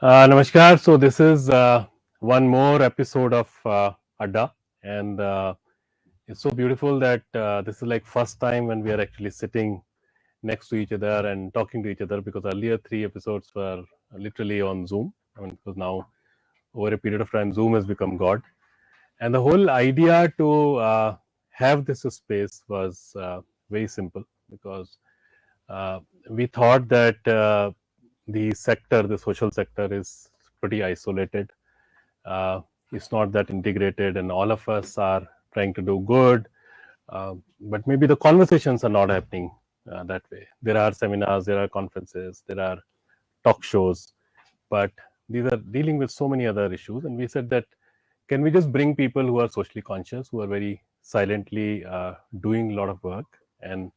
Namaskar. So this is one more episode of Adda, and it's so beautiful that this is like first time when we are actually sitting next to each other and talking to each other, because earlier three episodes were literally on Zoom. I mean, because now over a period of time, Zoom has become God, and the whole idea to have this space was very simple because uh, we thought that the social sector, is pretty isolated. Uh, it's not that integrated, and all of us are trying to do good. But maybe the conversations are not happening that way. There are seminars, there are conferences, there are talk shows, but these are dealing with so many other issues. And we said that can we just bring people who are socially conscious, who are very silently doing a lot of work and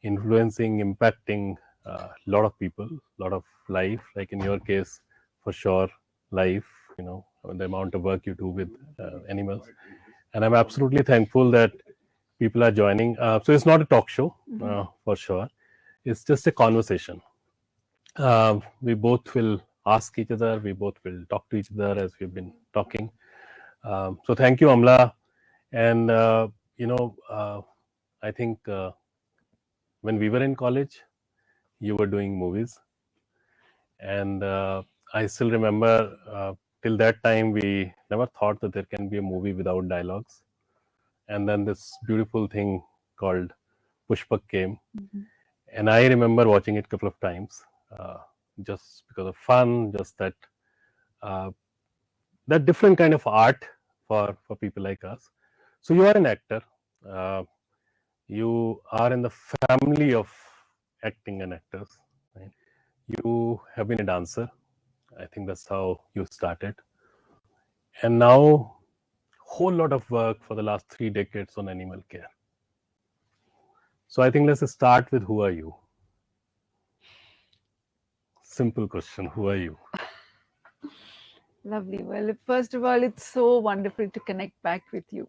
influencing, impacting a lot of people, a lot of life, like in your case, for sure, life, the amount of work you do with animals. And I'm absolutely thankful that people are joining. So it's not a talk show, for sure. It's just a conversation. We both will ask each other, we both will talk to each other as we've been talking. So thank you, Amla. And, I think when we were in college, you were doing movies. And I still remember till that time, we never thought that there can be a movie without dialogues. And then this beautiful thing called Pushpak came. And I remember watching it a couple of times, just because of fun, just uh, that different kind of art for people like us. So you are an actor. Uh, you are in the family of acting and actors. Right? You have been a dancer. I think that's how you started. And now, whole lot of work for the last 3 decades on animal care. So I think let's start with who are you? Simple question. Who are you? Lovely. Well, first of all, it's so wonderful to connect back with you.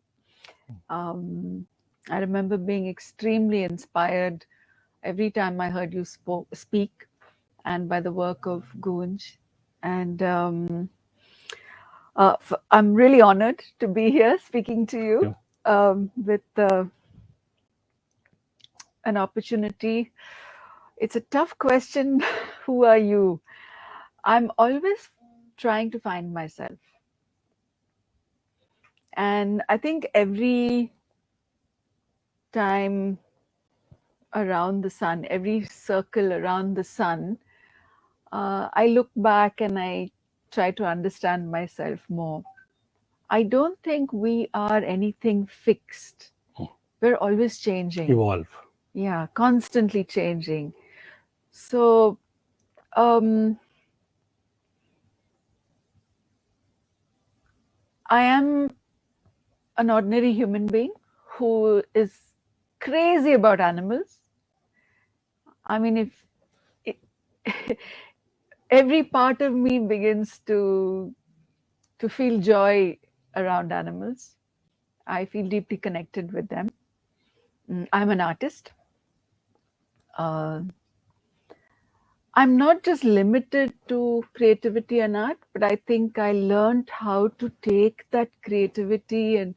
I remember being extremely inspired every time I heard you speak, and by the work of Gunj. And I'm really honored to be here speaking to you with an opportunity. It's a tough question. Who are you? I'm always trying to find myself. And I think every time around the sun, every circle around the sun, I look back and I try to understand myself more. I don't think we are anything fixed. We're always changing. Evolve. Yeah, constantly changing. So, I am an ordinary human being who is crazy about animals. I mean, if every part of me begins to feel joy around animals, I feel deeply connected with them. I'm an artist. I'm not just limited to creativity and art, but I think I learned how to take that creativity and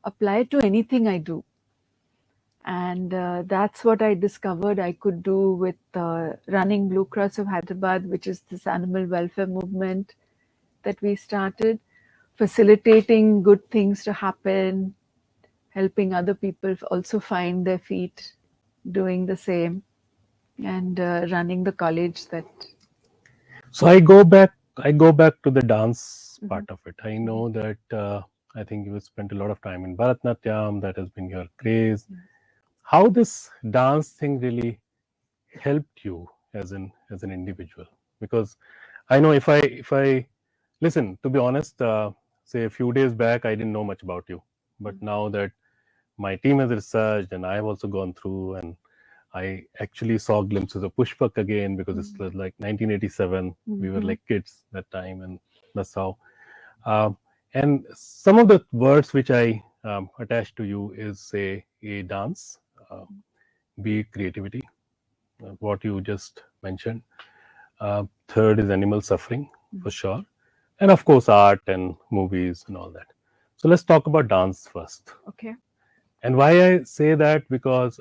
apply it to anything I do. And that's what I discovered I could do with running Blue Cross of Hyderabad, which is this animal welfare movement that we started, facilitating good things to happen, helping other people also find their feet, doing the same, and running the college that. So I go back to the dance part of it. I know that I think you spent a lot of time in Bharatanatyam. That has been your craze. How this dance thing really helped you as an individual? Because I know if I listen, to be honest, say a few days back, I didn't know much about you, but now that my team has researched and I have also gone through, and I actually saw glimpses of Pushpak again, because it's like 1987. We were like kids that time, and that's how. And some of the words which I attach to you is, say, a dance, be creativity, what you just mentioned. Third is animal suffering, for sure. And of course, art and movies and all that. So let's talk about dance first. Okay. And why I say that, because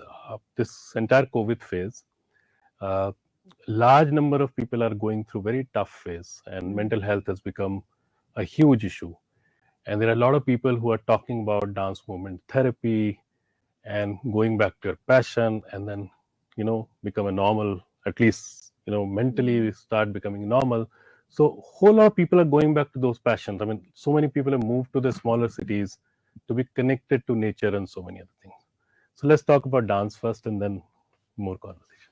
this entire COVID phase, uh, large number of people are going through very tough phase, and mental health has become a huge issue. And there are a lot of people who are talking about dance movement therapy and going back to your passion, and then become a normal, at least mentally we start becoming normal. So whole lot of people are going back to those passions. I mean, so many people have moved to the smaller cities to be connected to nature and so many other things. So let's talk about dance first and then more conversation.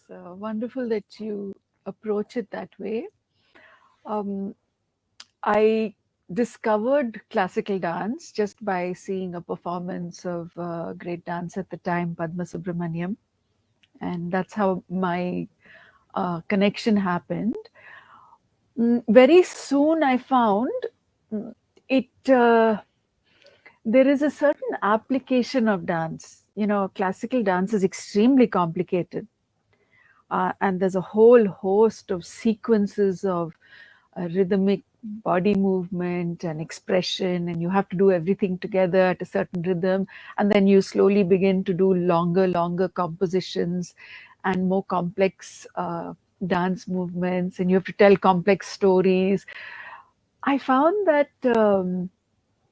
So wonderful that you approach it that way. Um, I discovered classical dance just by seeing a performance of great dance at the time, Padma Subramaniam. And that's how my connection happened. Very soon I found mm, it, there is a certain application of dance. Classical dance is extremely complicated. And there's a whole host of sequences of rhythmic body movement and expression, and you have to do everything together at a certain rhythm, and then you slowly begin to do longer compositions and more complex dance movements, and you have to tell complex stories. I found that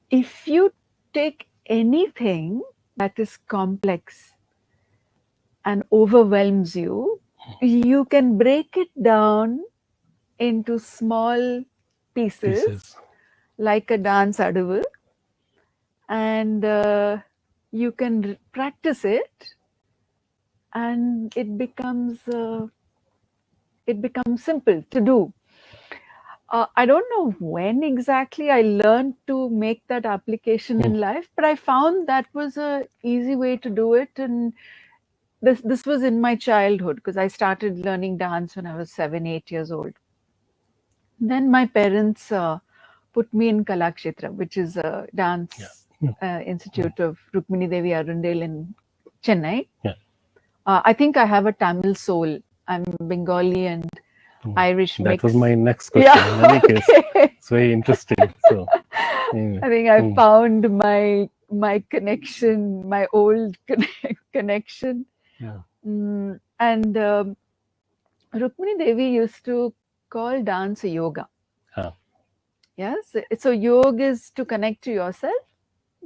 if you take anything that is complex and overwhelms you, you can break it down into small pieces like a dance adavu, and you can practice it, and it becomes simple to do. I don't know when exactly I learned to make that application in life, but I found that was a easy way to do it. And this was in my childhood, because I started learning dance when I was 7-8 years old. Then my parents put me in Kalakshetra, which is a dance institute of Rukmini Devi Arundel in Chennai. I think I have a Tamil soul. I'm Bengali and Irish That mix. was my next question. In any case, it's very interesting. So anyway. I think I found my connection, my old connection. And Rukmini Devi used to call dance a yoga. Yes. So yoga is to connect to yourself.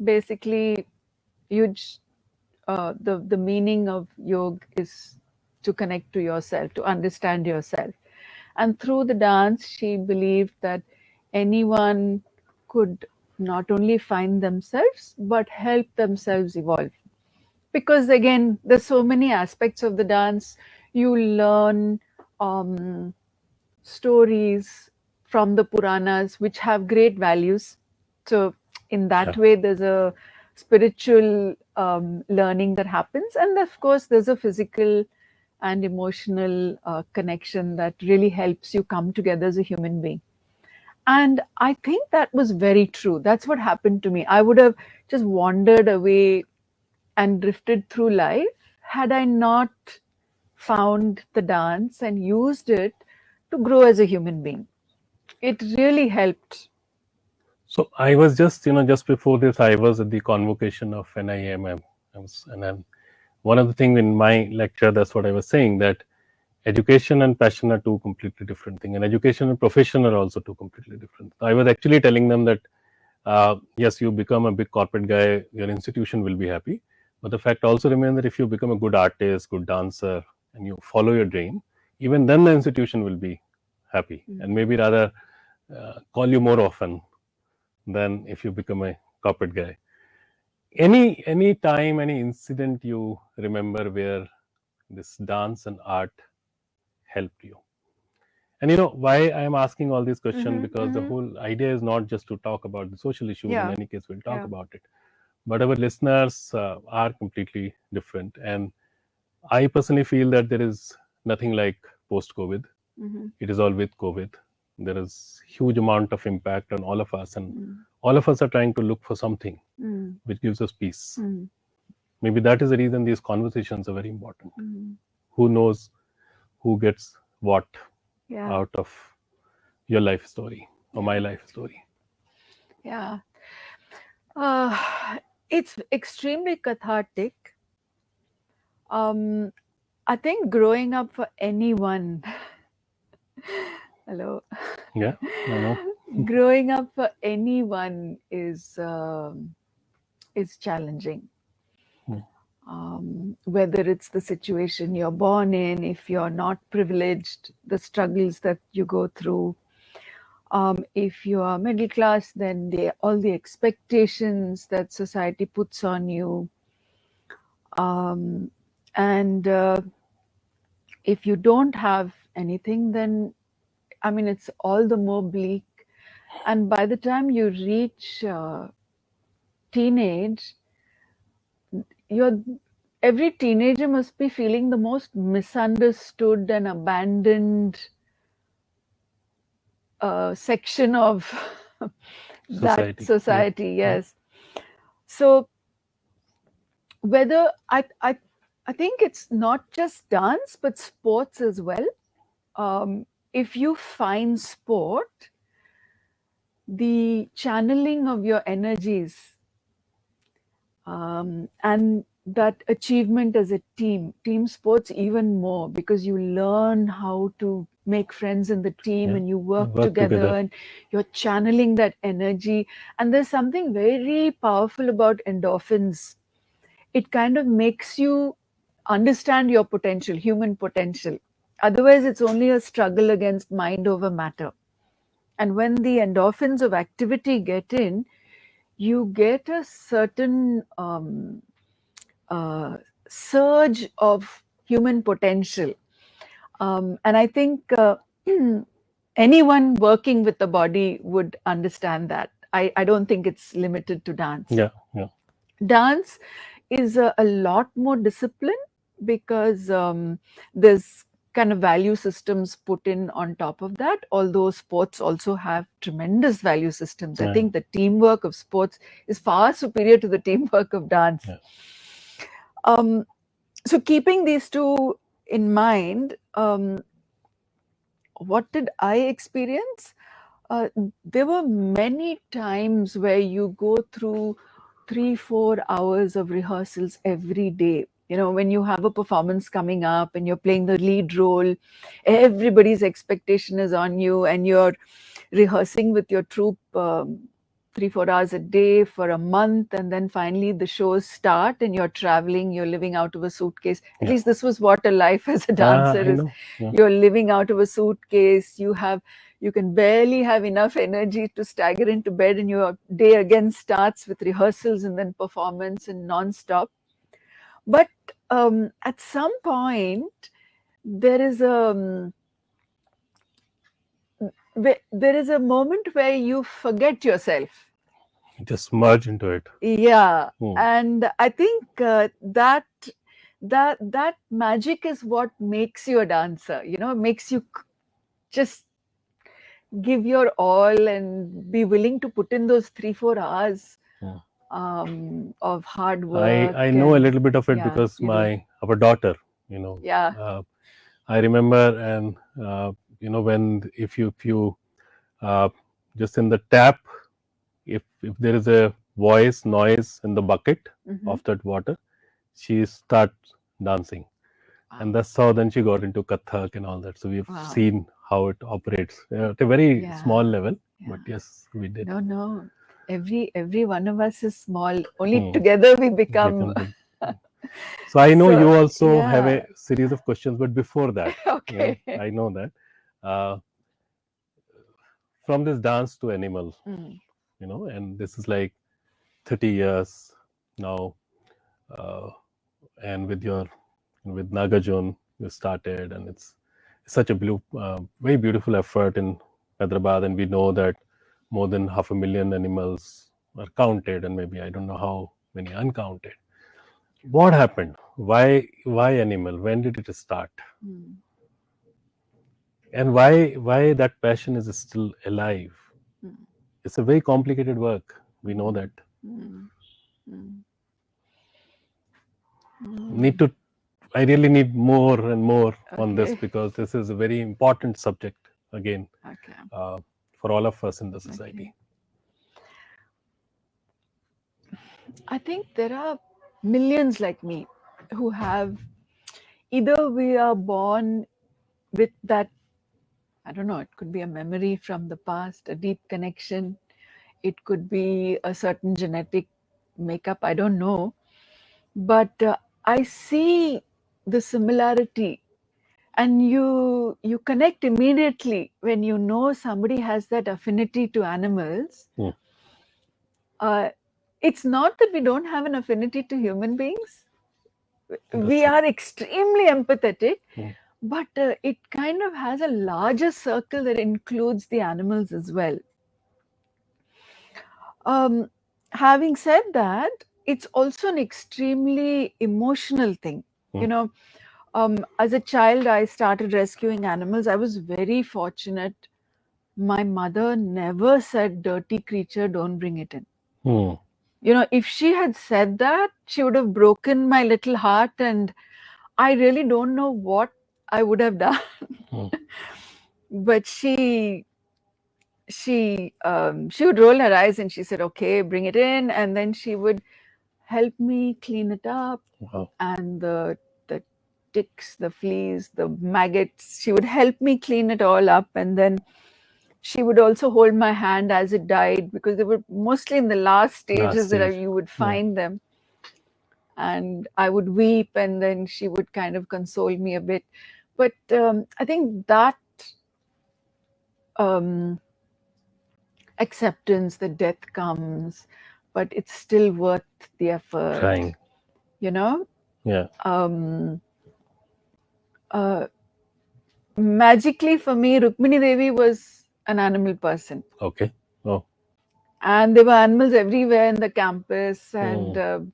Basically, the meaning of yoga is to connect to yourself, to understand yourself. And through the dance, she believed that anyone could not only find themselves, but help themselves evolve. Because again, there's so many aspects of the dance. You learn stories from the Puranas, which have great values. So in that way, there's a spiritual learning that happens. And of course, there's a physical and emotional connection that really helps you come together as a human being. And I think that was very true. That's what happened to me. I would have just wandered away and drifted through life had I not found the dance and used it to grow as a human being. It really helped. So I was just before this, I was at the convocation of NIM. One of the things in my lecture, that's what I was saying, that education and passion are two completely different things, and education and profession are also two completely different. I was actually telling them that yes, you become a big corporate guy, your institution will be happy, but the fact also remains that if you become a good artist, good dancer, and you follow your dream, even then the institution will be happy and maybe rather call you more often than if you become a corporate guy. Any time, any incident you remember where this dance and art helped you? And why I am asking all these questions, because the whole idea is not just to talk about the social issues. In any case, we'll talk about it, but our listeners are completely different, and I personally feel that there is nothing like post COVID. It is all with COVID. There is huge amount of impact on all of us, and all of us are trying to look for something which gives us peace. Maybe that is the reason these conversations are very important. Who knows who gets what out of your life story or my Yeah. life story? Yeah. It's extremely cathartic. Um, I think growing up for anyone, hello, Yeah, I know. growing up for anyone is challenging. Mm. Whether it's the situation you're born in, if you're not privileged, the struggles that you go through. If you are middle class, then all the expectations that society puts on you. And if you don't have anything, then I mean, it's all the more bleak. And by the time you reach teenage, you're every teenager must be feeling the most misunderstood and abandoned section of that Society. Yeah. society. Yeah. Yes. So whether I think it's not just dance, but sports as well. If you find sport, the channeling of your energies and that achievement as a team sports even more, because you learn how to make friends in the team Yeah. and you work Work together together. and you're channeling that energy. And there's something very powerful about endorphins. It kind of makes you understand your potential, human potential. Otherwise it's only a struggle against mind over matter. And when the endorphins of activity get in, you get a certain uh, surge of human potential. And I think anyone working with the body would understand that. I don't think it's limited to dance. Yeah. Yeah. Dance is a lot more discipline, because there's kind of value systems put in on top of that, although sports also have tremendous value systems. I Yeah. think the teamwork of sports is far superior to the teamwork of dance. Yeah. So keeping these two in mind, what did I experience? There were many times where you go through 3-4 hours of rehearsals every day. You know, when you have a performance coming up and you're playing the lead role, everybody's expectation is on you, and you're rehearsing with your troupe 3-4 hours a day for a month, and then finally the shows start and you're traveling, you're living out of a suitcase. At Yeah. least this was what a life as a dancer I is. know. Yeah. You're living out of a suitcase, you can barely have enough energy to stagger into bed, and your day again starts with rehearsals and then performance and non-stop. But at some point there is a moment where you forget yourself. Just merge into it. Yeah. Hmm. And I think that magic is what makes you a dancer. You know, makes you just give your all and be willing to put in those 3-4 hours Hmm. of hard I work. I know a And little bit of it yeah, because you do. our daughter, you know, Yeah. I remember, and when if you uh, just in the tap, if there is a voice noise in the bucket Mm-hmm. of that water, she starts dancing. And Wow. that's how then she got into Kathak and all that. So we've Wow. seen how it operates at a very Yeah. small level, but Yeah. yes, we did. No. Every one of us is small. Only Hmm. together we Become become. big. So I know you So also have yeah. a series of questions, but before that, Okay. I know that uh, from this dance to animal, Mm. and this is like 30 years now, uh, and with Nagarjun you started, and it's such a very beautiful effort in Hyderabad, and we know that more than 500,000 animals are counted, and maybe I don't know how many uncounted. What happened? Why animal? When did it start? Mm. And why that passion is still alive? Mm. It's a very complicated work. We know Mm. that. Mm. Mm. Need Mm. to I really need more and more on this, Okay. because this is a very important subject. again Okay. for all of us in the society. Okay. I think there are millions like me who have either we are born with that, I don't know, it could be a memory from the past, a deep connection. It could be a certain genetic makeup, I don't know. But I see the similarity, and you connect immediately when you know somebody has that affinity to animals. Hmm. It's not that we don't have an affinity to human beings. We That's are extremely empathetic, Hmm. but it kind of has a larger circle that includes the animals as well. Having said that, it's also an extremely emotional thing. Hmm. You know, as a child, I started rescuing animals. I was very fortunate. My mother never said, "Dirty creature, don't bring it in." Hmm. You know, if she had said that, she would have broken my little heart, and I really don't know what I would have done. Hmm. But she would roll her eyes and she said, "Okay, bring it in," and then she would help me clean it up, Wow. and the ticks, the fleas, the maggots. She would help me clean it all up, and then she would also hold my hand as it died, because they were mostly in the last stages Last that stage. you would find them. And I would weep, and then she would kind of console me a bit. But I think that um, acceptance that death comes, but it's still worth the effort, Trying. you know. Yeah. Magically for me, Rukmini Devi was an animal person, Okay. Oh. and there were animals everywhere in the campus, and Hmm.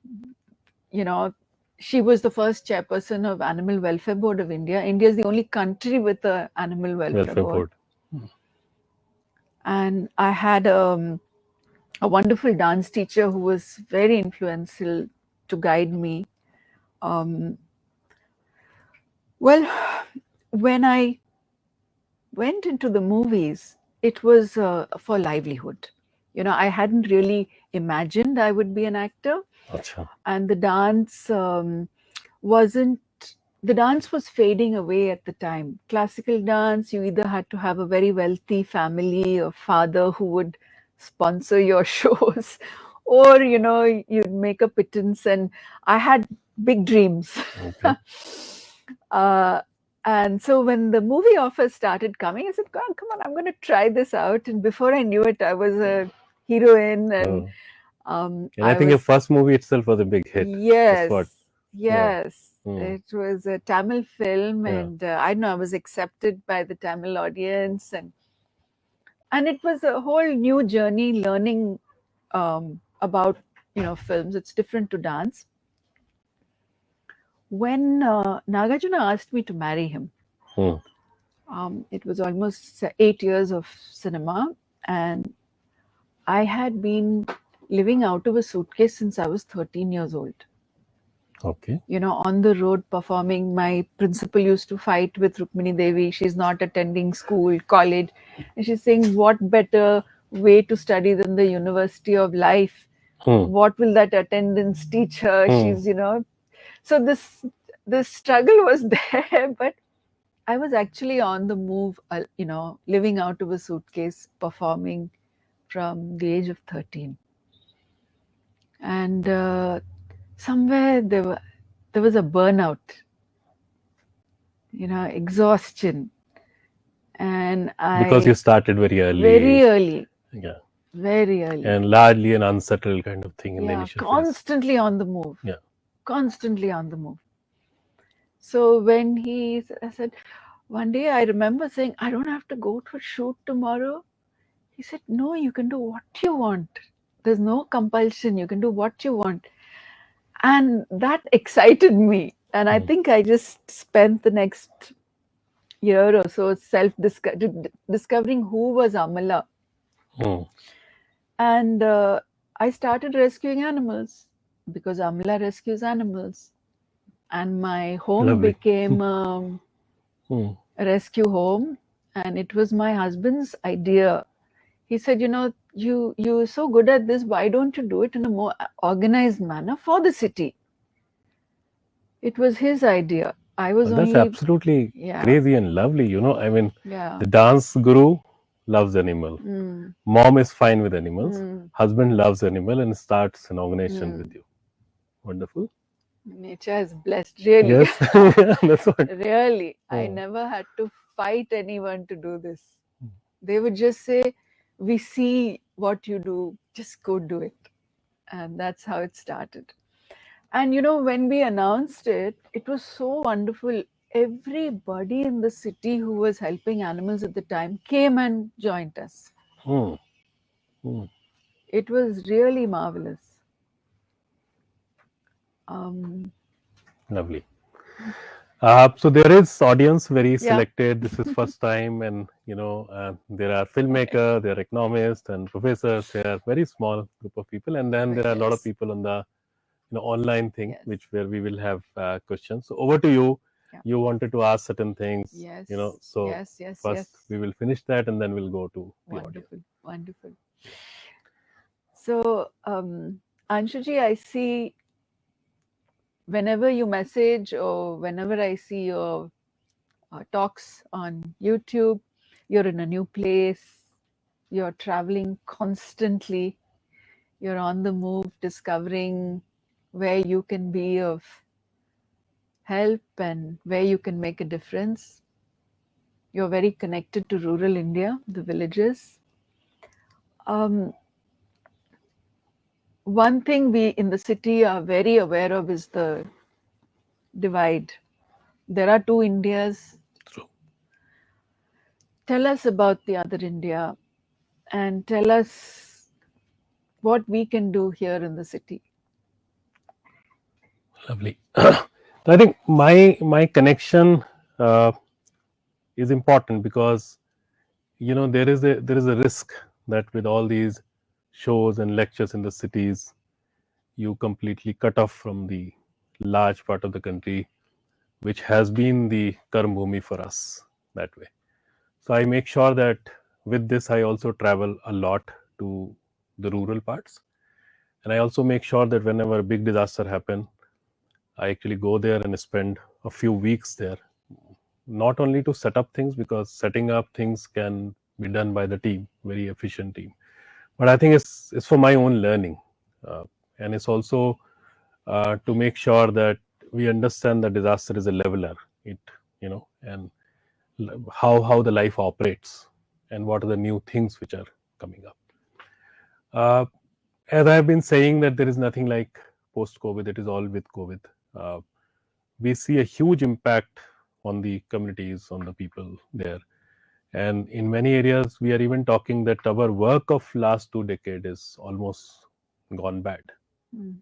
you know, she was the first chairperson of Animal Welfare Board of India. India is the only country with a animal welfare Welfare board. board. And I had a wonderful dance teacher who was very influential to guide me. Well, when I went into the movies, it was for livelihood. You know, I hadn't really imagined I would be an actor, Acha. and the dance wasn't. The dance was fading away at the time. Classical dance, you either had to have a very wealthy family, a father who would sponsor your shows, or you know, you'd make a pittance. And I had big dreams. Okay. uh, and so when the movie offers started coming, I said, "God, come on, I'm going to try this out." And before I knew it, I was a heroine, and Oh. And I I think your was, first movie itself was a big hit. That's what. yes, Yeah. yes. Hmm. It was a Tamil film, Yeah. and I know I was accepted by the Tamil audience, and it was a whole new journey learning about, you know, films. It's different to dance. When Nagarjuna asked me to marry him, Hmm. it was almost 8 years of cinema, and I had been living out of a suitcase since I was 13 years old. Okay. You know, on the road performing. My principal used to fight with Rukmini Devi. She's not attending school, college. And she's saying, what better way to study than the University of Life? Hmm. What will that attendance teach her? Hmm. She's, you know. So this struggle was there, but I was actually on the move, you know, living out of a suitcase, performing from the age of 13. And somewhere there was a burnout, you know, exhaustion. And Because you I, started very very early. early, Yeah. very early. And largely an unsettled kind of thing in the Yeah, initial phase. constantly on the move. Yeah. Constantly on the move. So when I said, one day I remember saying, I don't have to go to a shoot tomorrow. He said, no, you can do what you want. There's no compulsion. You can do what you want. And that excited me. And I think I just spent the next year or so discovering who was Amala. Hmm. And I started rescuing animals because Amala rescues animals. And my home Lovely. became Hmm. a rescue home. and it was my husband's idea. He said, you're so good at this, why don't you do it in a more organized manner for the city? It was his idea. I was Well, that's only, absolutely yeah, crazy and lovely. I mean, yeah. the dance guru loves animal. Mm, Mom is fine with animals. mm, Husband loves animal and starts an organization with mm. you. Wonderful. Nature is blessed, really. Yes, that's what. Really. I Oh, never had to fight anyone to do this. They would just say, we see what you do, just go do it. And that's how it started. And when we announced it, it was so wonderful. Everybody in the city who was helping animals at the time came and joined us. hmm, hmm, It was really marvelous. Um, lovely. So there is audience very yeah. selected. This is first time, and there are filmmaker, there are economists and professors. There are very small group of people, and then there are a lot of Yes. people on the online thing, Yes. which where we will have questions. So over to you. Yeah. You wanted to ask certain things, Yes. So Yes. first we will finish that, and then we'll go to the audience. Wonderful. So, Anshuji, I see whenever you message or whenever I see your talks on YouTube, you're in a new place, you're traveling constantly, you're on the move, discovering where you can be of help and where you can make a difference. You're very connected to rural India, the villages. One thing we in the city are very aware of is the divide. There are two Indias. True. Tell us about the other India and tell us what we can do here in the city. Lovely. I think my connection uh, is important because there is a risk that with all these shows and lectures in the cities, you completely cut off from the large part of the country, which has been the karm bhumi for us that way. So I make sure that with this, I also travel a lot to the rural parts, and I also make sure that whenever a big disaster happen, I actually go there and spend a few weeks there, not only to set up things, because setting up things can be done by the team, very efficient team, but I think it's for my own learning, uh, and it's also to make sure that we understand that disaster is a leveler. It and how the life operates and what are the new things which are coming up. Uh, as I've been saying that there is nothing like post COVID. It is all with COVID. Uh, we see a huge impact on the communities, on the people there. And in many areas, we are even talking that our work of last 2 decades is almost gone bad, Mm.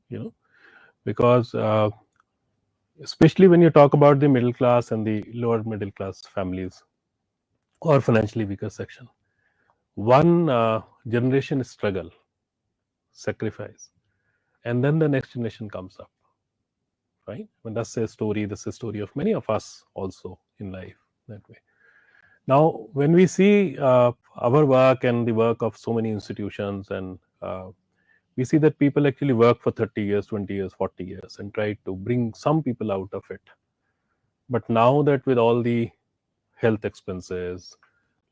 Because especially when you talk about the middle class and the lower middle class families or financially weaker section, one generation struggle, sacrifice, and then the next generation comes up, right? When that's a story, that's a story of many of us also in life that way. Now, when we see our work and the work of so many institutions, and we see that people actually work for 30 years, 20 years, 40 years and try to bring some people out of it. But now that with all the health expenses,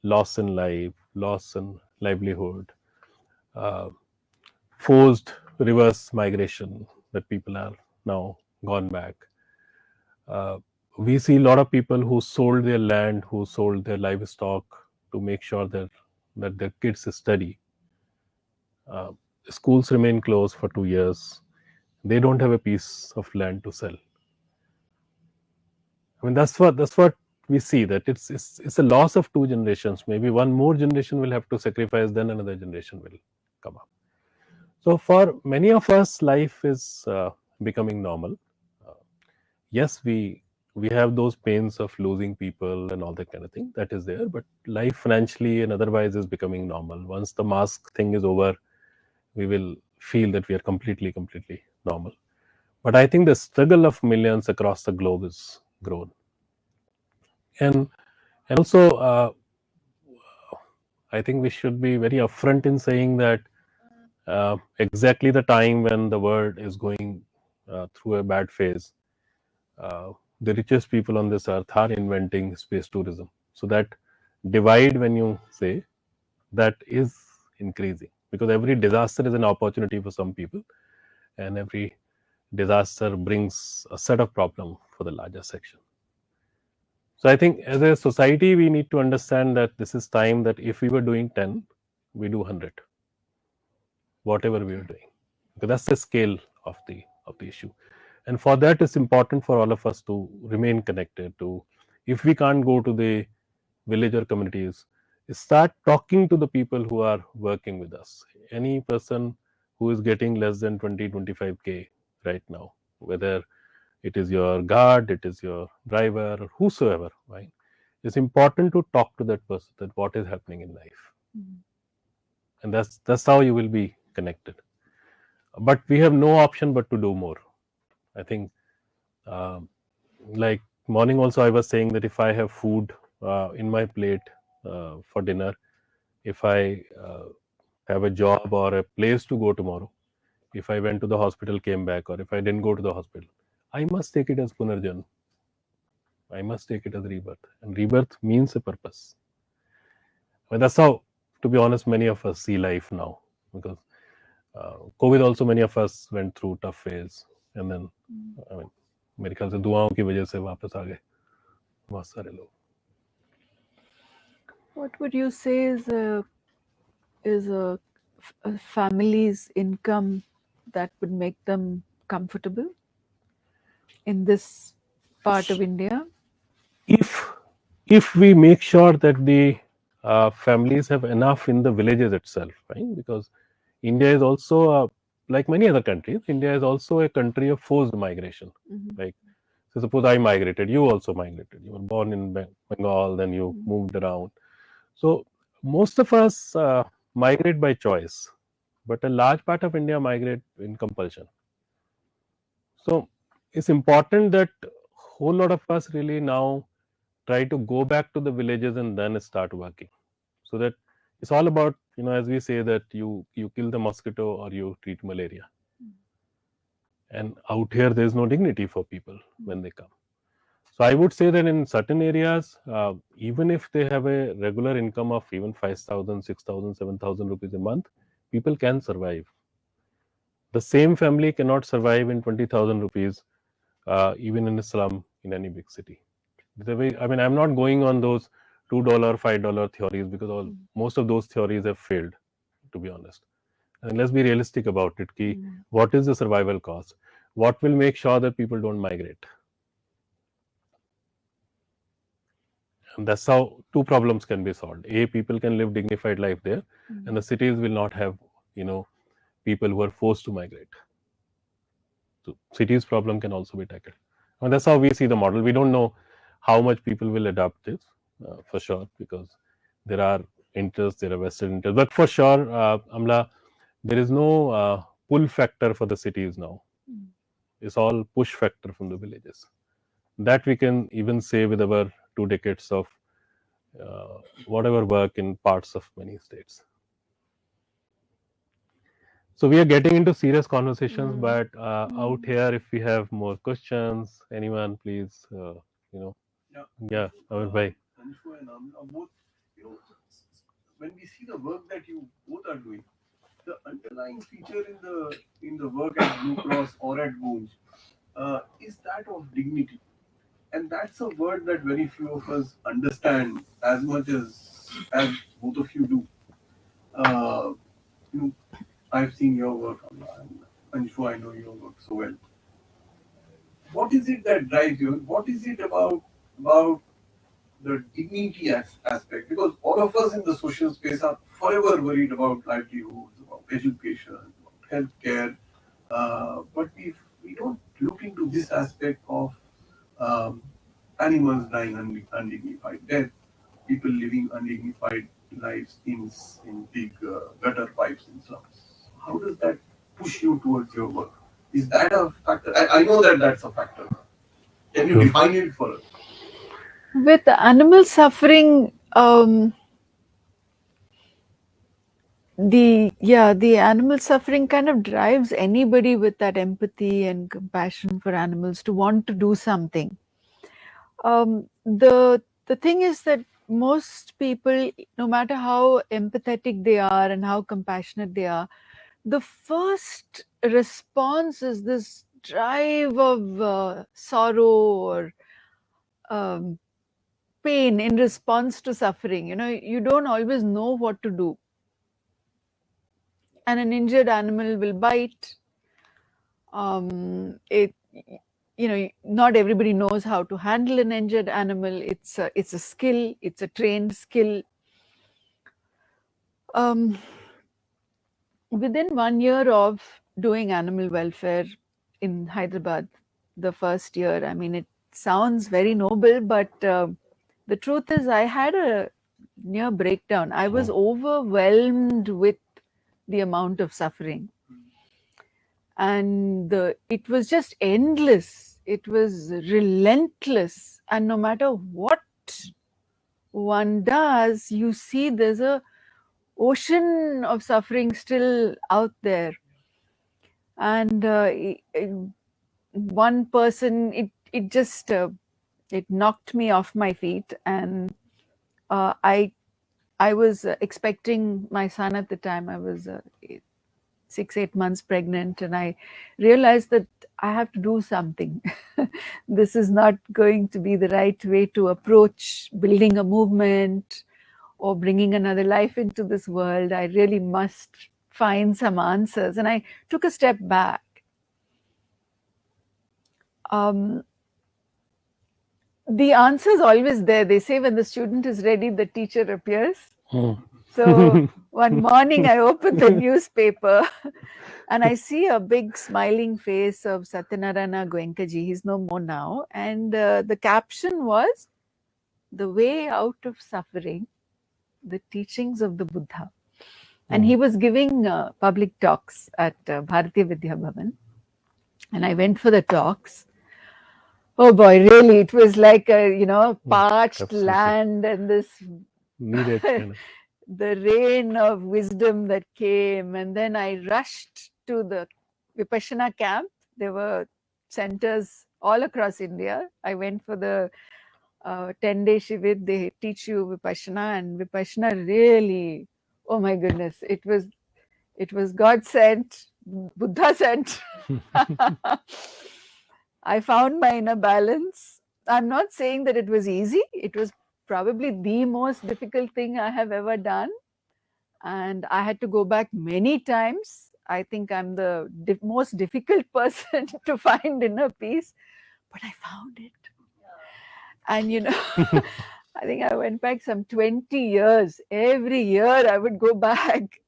loss in life, loss in livelihood, uh, forced reverse migration, that people are now gone back. Uh, we see a lot of people who sold their land, who sold their livestock to make sure that their kids study. Uh, Schools remain closed for 2 years. They don't have a piece of land to sell. I mean, that's what we see, that it's a loss of two generations. Maybe one more generation will have to sacrifice, then another generation will come up. So for many of us, life is becoming normal. Uh, yes, we have those pains of losing people and all that kind of thing. That is there, but life financially and otherwise is becoming normal. Once the mask thing is over, we will feel that we are completely normal. But I think the struggle of millions across the globe is grown, and also I think we should be very upfront in saying that exactly the time when the world is going through a bad phase, the richest people on this earth are inventing space tourism. So that divide, when you say, that is increasing, because every disaster is an opportunity for some people, and every disaster brings a set of problem for the larger section. So I think as a society we need to understand that this is time that if we were doing 10, we do 100, whatever we are doing, because that's the scale of the issue. And for that it's important for all of us to remain connected to, if we can't go to the village or communities, start talking to the people who are working with us. Any person who is getting less than 20-25K right now, whether it is your guard, it is your driver, or whosoever, right? It's important to talk to that person, that what is happening in life. And that's how you will be connected. But we have no option but to do more. I think, um, like morning also I was saying that if I have food in my plate for dinner, if I have a job or a place to go tomorrow, if I went to the hospital, came back, or if I didn't go to the hospital, I must take it as punarjan. I must take it as rebirth, and rebirth means a purpose. Well, that's how, to be honest, many of us see life now, because COVID also many of us went through tough phase, and then I mean, मेरे ख्याल से दुआओं की वजह से वापस आ गए बहुत सारे लोग. What would you say is a family's income that would make them comfortable in this part of India? If we make sure that the families have enough in the villages itself, right? Because India is also like many other countries, India is also a country of forced migration. Like, so suppose I migrated, you also migrated. You were born in Bengal, then you moved around. So most of us migrate by choice, but a large part of India migrate in compulsion. So it's important that whole lot of us really now try to go back to the villages and then start working, so that it's all about, as we say, that you kill the mosquito or you treat malaria. And out here there is no dignity for people when they come. So I would say that in certain areas, even if they have a regular income of even 5,000, 6,000, 7,000 rupees a month, people can survive. The same family cannot survive in 20,000 rupees, even in a slum in any big city. The way, I mean, I'm not going on those $2, $5 theories, because most of those theories have failed, to be honest. And let's be realistic about it. What is the survival cost? What will make sure that people don't migrate? And that's how two problems can be solved. A, people can live dignified life there, and the cities will not have, people who are forced to migrate. So cities problem can also be tackled. And that's how we see the model. We don't know how much people will adopt this, for sure, because there are interests, there are vested interests. But for sure, Amla, there is no pull factor for the cities now. It's all push factor from the villages. That we can even say with our 2 decades of whatever work in parts of many states. So we are getting into serious conversations, but out here, if we have more questions, anyone, please, yeah, Amir bhai. Anshu and Amala, both, when we see the work that you both are doing, the underlying feature in the work at Blue Cross or at Boons is that of dignity, and that's a word that very few of us understand as much as both of you do. Uh, you know, I've seen your work, Amala, and Anshu, I know your work so well. What is it that drives you? What is it about the dignity aspect? Because all of us in the social space are forever worried about livelihoods, about education, about healthcare, but we don't look into this aspect of um, animals dying undignified death, people living undignified lives in big gutter pipes in slums. How does that push you towards your work? Is that a factor? I know that that's a factor. Can you define it for us? With animal suffering, the animal suffering kind of drives anybody with that empathy and compassion for animals to want to do something. The thing is that most people, no matter how empathetic they are and how compassionate they are, the first response is this drive of sorrow or um, pain in response to suffering. You know, you don't always know what to do, and an injured animal will bite. It, you know, not everybody knows how to handle an injured animal. It's a skill. It's a trained skill. Within 1 year of doing animal welfare in Hyderabad, the first year, I mean, it sounds very noble, but the truth is, I had a near breakdown. I was overwhelmed with the amount of suffering, and it was just endless. It was relentless, and no matter what one does, you see there's a ocean of suffering still out there. And one person, it just it knocked me off my feet, and I was expecting my son at the time. I was 6-8 months pregnant, and I realized that I have to do something. This is not going to be the right way to approach building a movement or bringing another life into this world. I really must find some answers. And I took a step back. The answer is always there. They say when the student is ready, the teacher appears. So one morning I opened the newspaper and I see a big smiling face of Satyanarayana Goenkaji. He's no more now. And the caption was, "The way out of suffering, the teachings of the Buddha." And he was giving public talks at Bharatiya Vidya Bhavan. And I went for the talks. Oh boy, really, it was like a, parched Absolutely. land and this Needed kind of. the rain of wisdom that came. And then I rushed to the Vipassana camp. There were centers all across India. I went for the 10-day Shivit. They teach you Vipassana, and Vipassana really, oh my goodness, it was God sent, Buddha sent. I found my inner balance. I'm not saying that it was easy. It was probably the most difficult thing I have ever done. And I had to go back many times. I think I'm the most difficult person to find inner peace, but I found it. And I think I went back some 20 years. Every year I would go back.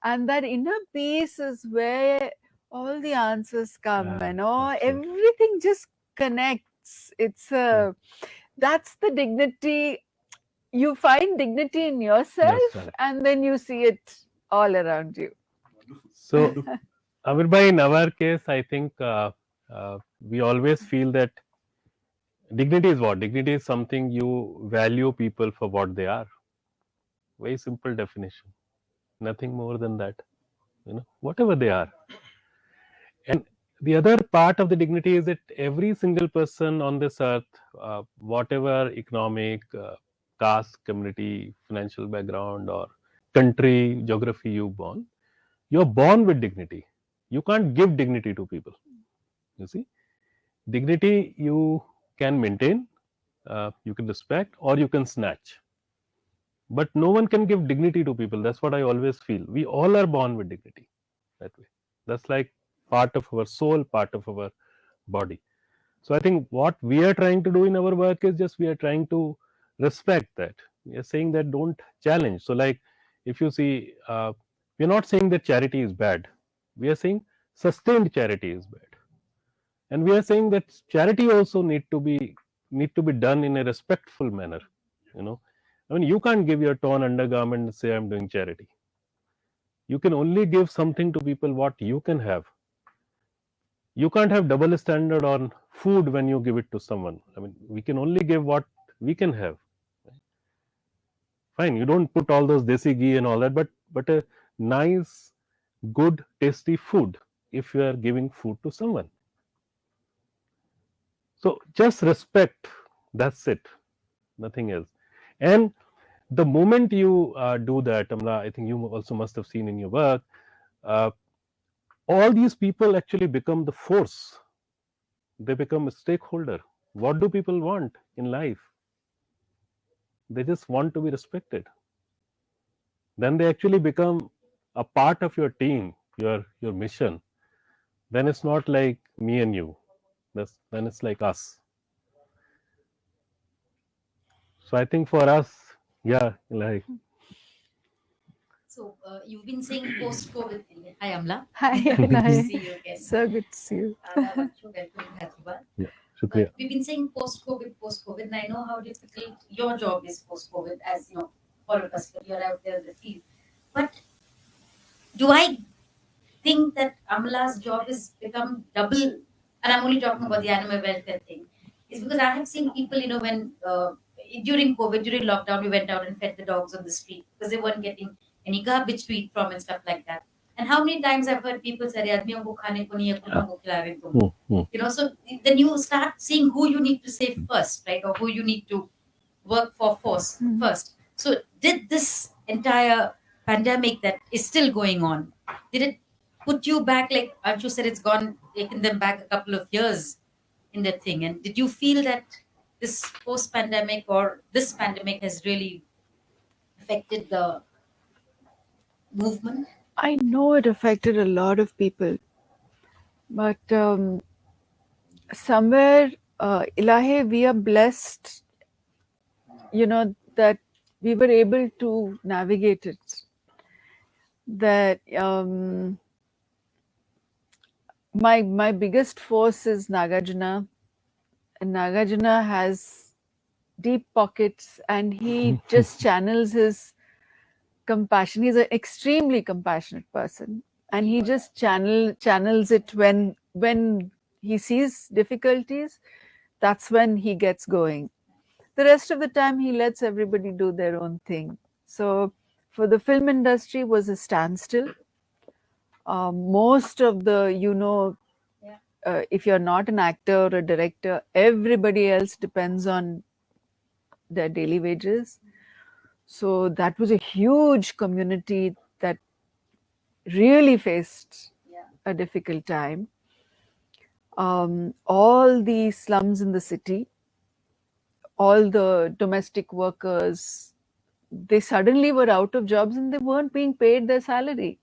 And that inner peace is where all the answers come, and everything just connects. That's the dignity. You find dignity in yourself, and then you see it all around you. So, Avirbhai, in our case, I think we always feel that dignity is what? Dignity is something you value people for what they are. Very simple definition. Nothing more than that. Whatever they are. And the other part of the dignity is that every single person on this earth, whatever economic, caste, community, financial background, or country, geography you're born with dignity. You can't give dignity to people. You see, dignity you can maintain, you can respect, or you can snatch. But no one can give dignity to people. That's what I always feel. We all are born with dignity that way. That's like part of our soul, part of our body. So I think what we are trying to do in our work is just we are trying to respect that. We are saying that don't challenge. So like if you see, we are not saying that charity is bad. We are saying sustained charity is bad. And we are saying that charity also need to be done in a respectful manner. I mean, you can't give your torn undergarment and say I'm doing charity. You can only give something to people what you can have. You can't have double standard on food when you give it to someone. I mean, we can only give what we can have. Fine, you don't put all those desi ghee and all that, but nice, good, tasty food if you are giving food to someone. So just respect. That's it. Nothing else. And the moment you do that, Amla, I think you also must have seen in your work, uh, all these people actually become the force. They become a stakeholder. What do people want in life? They just want to be respected. Then they actually become a part of your team, your mission. Then it's not like me and you. Then it's like us. So I think for us, yeah, like So you've been saying post-COVID India. Hi, Amla. Hi, Good to hi. see you again. So good to see you. Adab, Anshu, welcome to Hyderabad. yeah, shukriya. We've been saying post-COVID, and I know how difficult your job is post-COVID, as you know, all of us, you're out there in the field. But do I think that Amala's job has become double, and I'm only talking about the animal welfare thing, is because I have seen people, when during COVID, during lockdown, we went out and fed the dogs on the street because they weren't getting any garbage to eat from and stuff like that. And how many times I've heard people say, "Aadmiyon ko khane ko nahi hai, kuttong ko khilave tum." So then you start seeing who you need to save first, right? Or who you need to work for first. So did this entire pandemic that is still going on, did it put you back, like Anshu said, it's taken them back a couple of years in that thing? And did you feel that this post-pandemic or this pandemic has really affected the movement? I know it affected a lot of people, but somewhere, Ilahi, we are blessed, that we were able to navigate it. That my biggest force is Nagarjuna, and Nagarjuna has deep pockets, and he just channels his compassion. He's an extremely compassionate person, and he just channels it when he sees difficulties. That's when he gets going. The rest of the time, he lets everybody do their own thing. So for the film industry was a standstill. Most of the, if you're not an actor or a director, everybody else depends on their daily wages. So that was a huge community that really faced a difficult time. All the slums in the city, all the domestic workers, they suddenly were out of jobs and they weren't being paid their salary.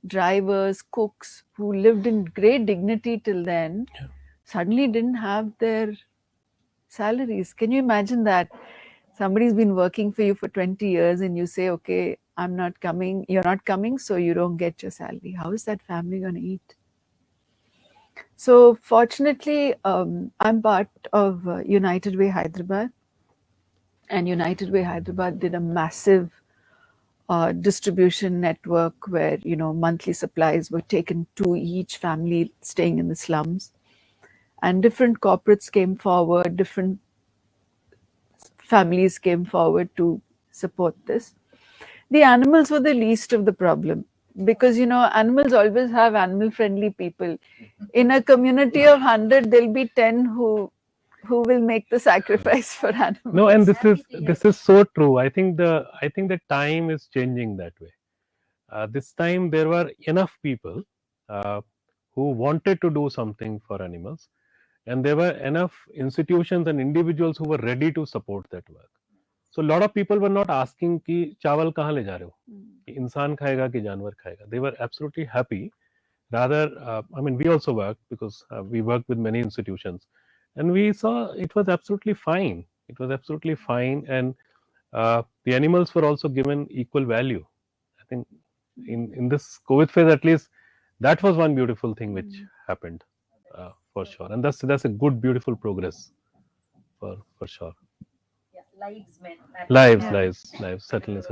Drivers, cooks who lived in great dignity till then suddenly didn't have their salaries. Can you imagine that? Somebody's been working for you for 20 years and you say, okay, I'm not coming, you're not coming, so you don't get your salary. How is that family going to eat? So fortunately, I'm part of United Way Hyderabad, and United Way Hyderabad did a massive distribution network where monthly supplies were taken to each family staying in the slums, and different corporates came forward, different families came forward to support this. The animals were the least of the problem because animals always have animal friendly people. In a community of 100, there'll be 10 who will make the sacrifice for animals. No, and this is so true. I think the time is changing that way. This time there were enough people who wanted to do something for animals, and there were enough institutions and individuals who were ready to support that work. So a lot of people were not asking कि चावल कहाँ ले जा रहे हो, इंसान खाएगा कि जानवर खाएगा. They were absolutely happy. Rather, I mean, we also work because we work with many institutions, and we saw it was absolutely fine. It was absolutely fine, and the animals were also given equal value. I think in this COVID phase, at least, that was one beautiful thing which happened for sure, and that's a good, beautiful progress for sure. Yeah, lives, man. Lives, certainly.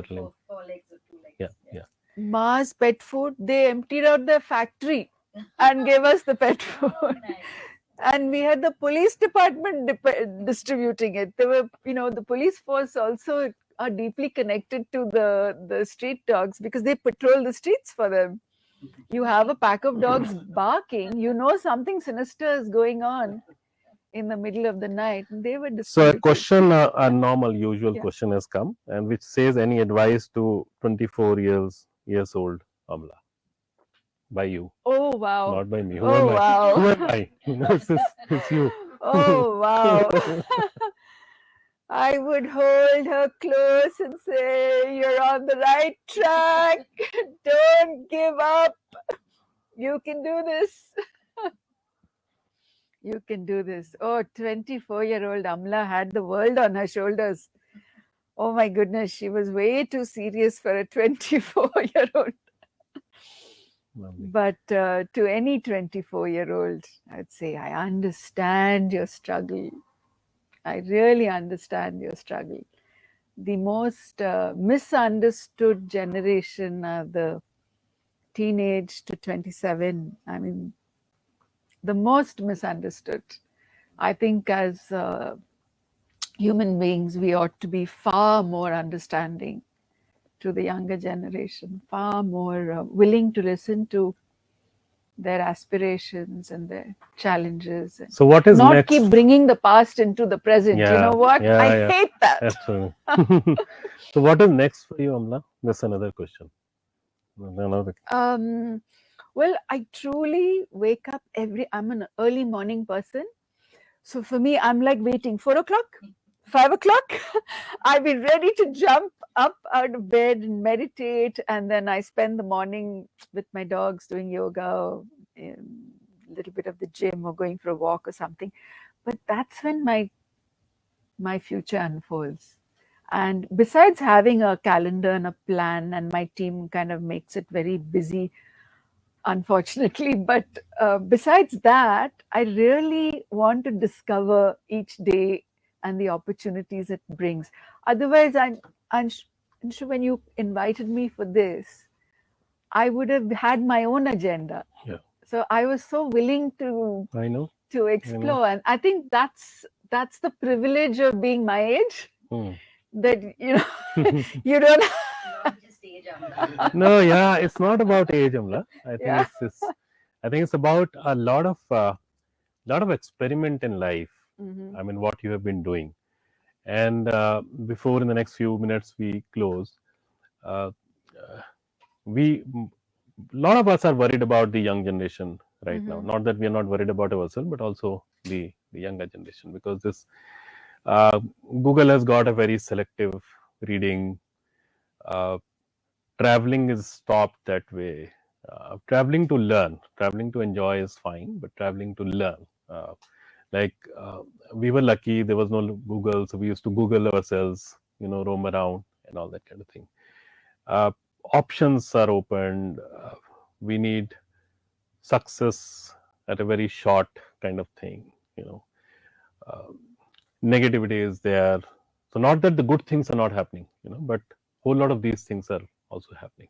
Four legs or two legs. Yeah. Mars pet food, they emptied out their factory and gave us the pet food. Nice. And we had the police department distributing it. There were, the police force also are deeply connected to the street dogs because they patrol the streets for them. You have a pack of dogs barking, you know something sinister is going on in the middle of the night. And they were So a distributed. question, a normal, usual Yeah. question has come, and which says, any advice to 24 years old Amla? By you, Oh wow! not by me. Who Oh am I? wow! Who am I? It's you. Oh wow! I would hold her close and say, "You're on the right track. Don't give up. You can do this. You can do this." Oh, 24-year-old Amla had the world on her shoulders. Oh my goodness, she was way too serious for a 24-year-old. Lovely. But to any 24-year-old, I'd say, I understand your struggle. I really understand your struggle. The most misunderstood generation are the teenage to 27. I mean, the most misunderstood. I think as human beings, we ought to be far more understanding to the younger generation, far more willing to listen to their aspirations and their challenges, and So what is not next? keep bringing the past into the present. You know what? I hate that. Absolutely. So what is next for you, Amla? That's another question. Another. Well, I truly wake up I'm an early morning person. So for me, I'm like waiting 4 o'clock, 5 o'clock. I'll be ready to jump up out of bed and meditate. And then I spend the morning with my dogs doing yoga, or a little bit of the gym, or going for a walk or something. But that's when my future unfolds. And besides having a calendar and a plan, and my team kind of makes it very busy, unfortunately, but besides that, I really want to discover each day and the opportunities it brings. Otherwise, I'm sure when you invited me for this, I would have had my own agenda. Yeah. So I was so willing to I know. explore, and I think that's the privilege of being my age. That you don't. Not just age, Amala. No, yeah, it's not about age, Amla. I think Yeah. I think it's about a lot of experiment in life. Mhm. I mean, what you have been doing. And before, in the next few minutes we close, uh, a lot of us are worried about the young generation right now. Mhm. Not that we are not worried about ourselves, but also the younger generation, because this Google has got a very selective reading. Traveling is stopped that way. Traveling to learn, traveling to enjoy is fine, but traveling to learn. Like we were lucky, there was no Google, so we used to Google ourselves, roam around and all that kind of thing. Options are opened. We need success at a very short kind of thing. Negativity is there. So not that the good things are not happening, but whole lot of these things are also happening.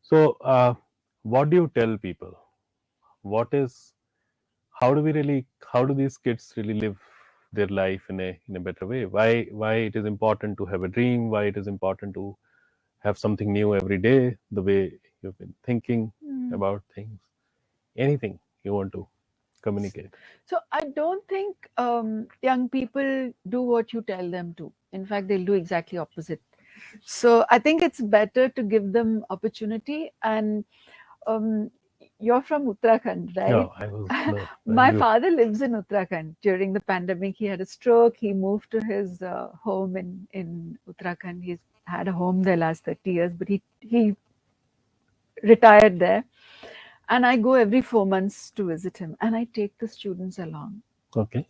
So what do you tell people? How do these kids really live their life in a better way? Why it is important to have a dream? Why it is important to have something new every day? The way you've been thinking about things, anything you want to communicate. So I don't think young people do what you tell them to. In fact, they'll do exactly opposite. So I think it's better to give them opportunity. And you're from Uttarakhand, right? No, I was My father lives in Uttarakhand. During the pandemic, he had a stroke. He moved to his home in Uttarakhand. He's had a home there last 30 years, but he retired there. And I go every 4 months to visit him, and I take the students along. Okay.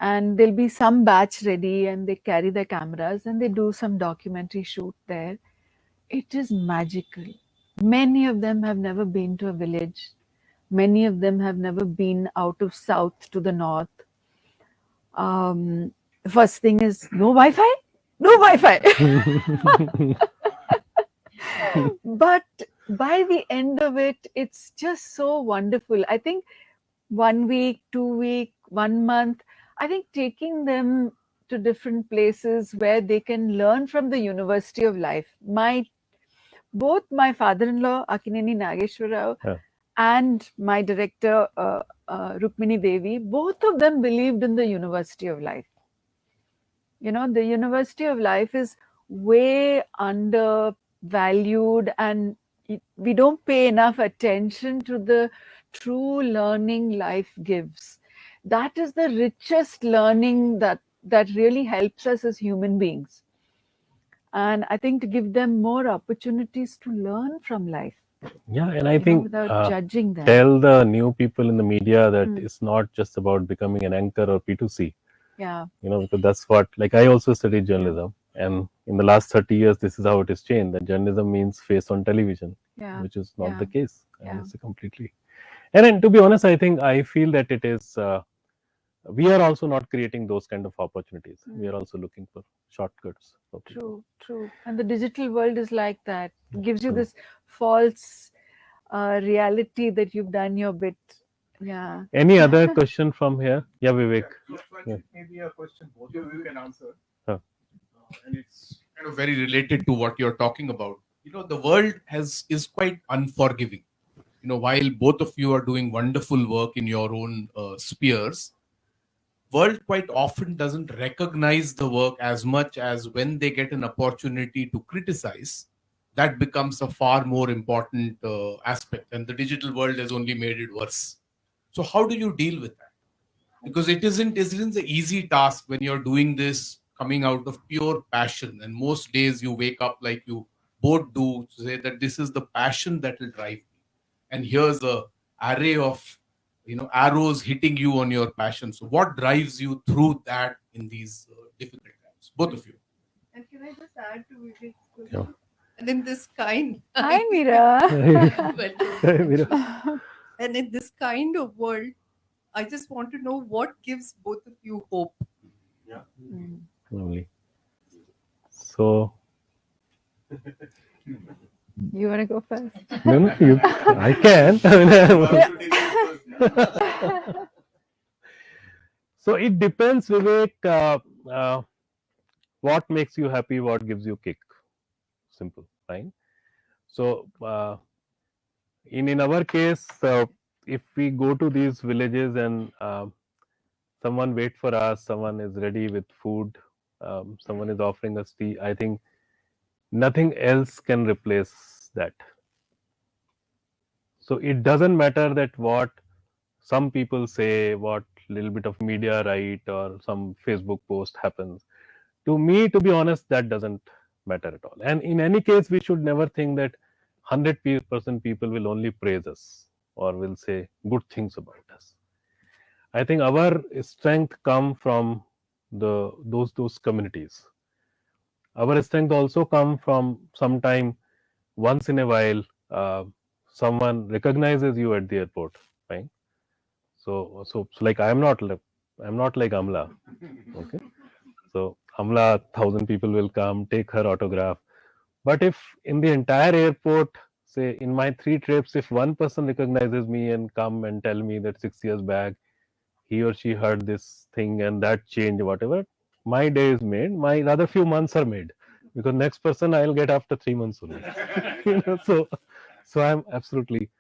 And there'll be some batch ready, and they carry their cameras and they do some documentary shoot there. It is magical. Many of them have never been to a village. Many of them have never been out of south to the north. The first thing is no Wi-Fi? No Wi-Fi. But by the end of it, it's just so wonderful. I think 1 week, 2 week, 1 month, I think taking them to different places where they can learn from the University of Life. Both my father-in-law, Akkineni Nageshwarrao, Yeah. and my director, Rukmini Devi, both of them believed in the University of Life. The University of Life is way undervalued, and we don't pay enough attention to the true learning life gives. That is the richest learning that really helps us as human beings. And I think to give them more opportunities to learn from life. Yeah, and I think without judging them. tell the new people in the media that it's not just about becoming an anchor or P2C. Yeah. Because that's what, like, I also studied journalism, and in the last 30 years, this is how it has changed. That journalism means face on television, which is not the case. And it's a completely. And then, to be honest, I feel that it is. We are also not creating those kind of opportunities. We are also looking for shortcuts. For people. True. And the digital world is like that. It gives you this false reality that you've done your bit. Yeah. Any other question from here? Yeah, Vivek. Maybe a question both of you can answer. Huh. And it's kind of very related to what you're talking about. The world is quite unforgiving. While both of you are doing wonderful work in your own spheres, world quite often doesn't recognize the work as much as when they get an opportunity to criticize. That becomes a far more important aspect, and the digital world has only made it worse. So how do you deal with that? Because it isn't an easy task when you're doing this coming out of pure passion. And most days you wake up like you both do, to say that this is the passion that will drive me. And here's a array of arrows hitting you on your passion. So what drives you through that in these difficult times? Both of you. And can I just add to Vivek's question? Yeah. And in this kind, Hi, Meera. Hi, Meera. And in this kind of world, I just want to know what gives both of you hope. Yeah. Lovely. So, You want to go first? no, I can. So it depends, Vivek. What makes you happy? What gives you kick? Simple, fine. So, in our case, if we go to these villages and someone wait for us, someone is ready with food, someone is offering us tea, I think nothing else can replace that. So it doesn't matter that what some people say, what little bit of media write, or some Facebook post happens. To me, to be honest, that doesn't matter at all. And in any case, we should never think that 100% people will only praise us or will say good things about us. I think our strength come from those communities. Our strength also come from sometime once in a while someone recognizes you at the airport, right? So like I'm not like Amala, okay? So Amala, 1,000 people will come take her autograph. But if in the entire airport, say in my 3 trips, if one person recognizes me and come and tell me that 6 years back he or she heard this thing and that changed, whatever, my day is made. My other few months are made, because next person I'll get after 3 months only. So I'm absolutely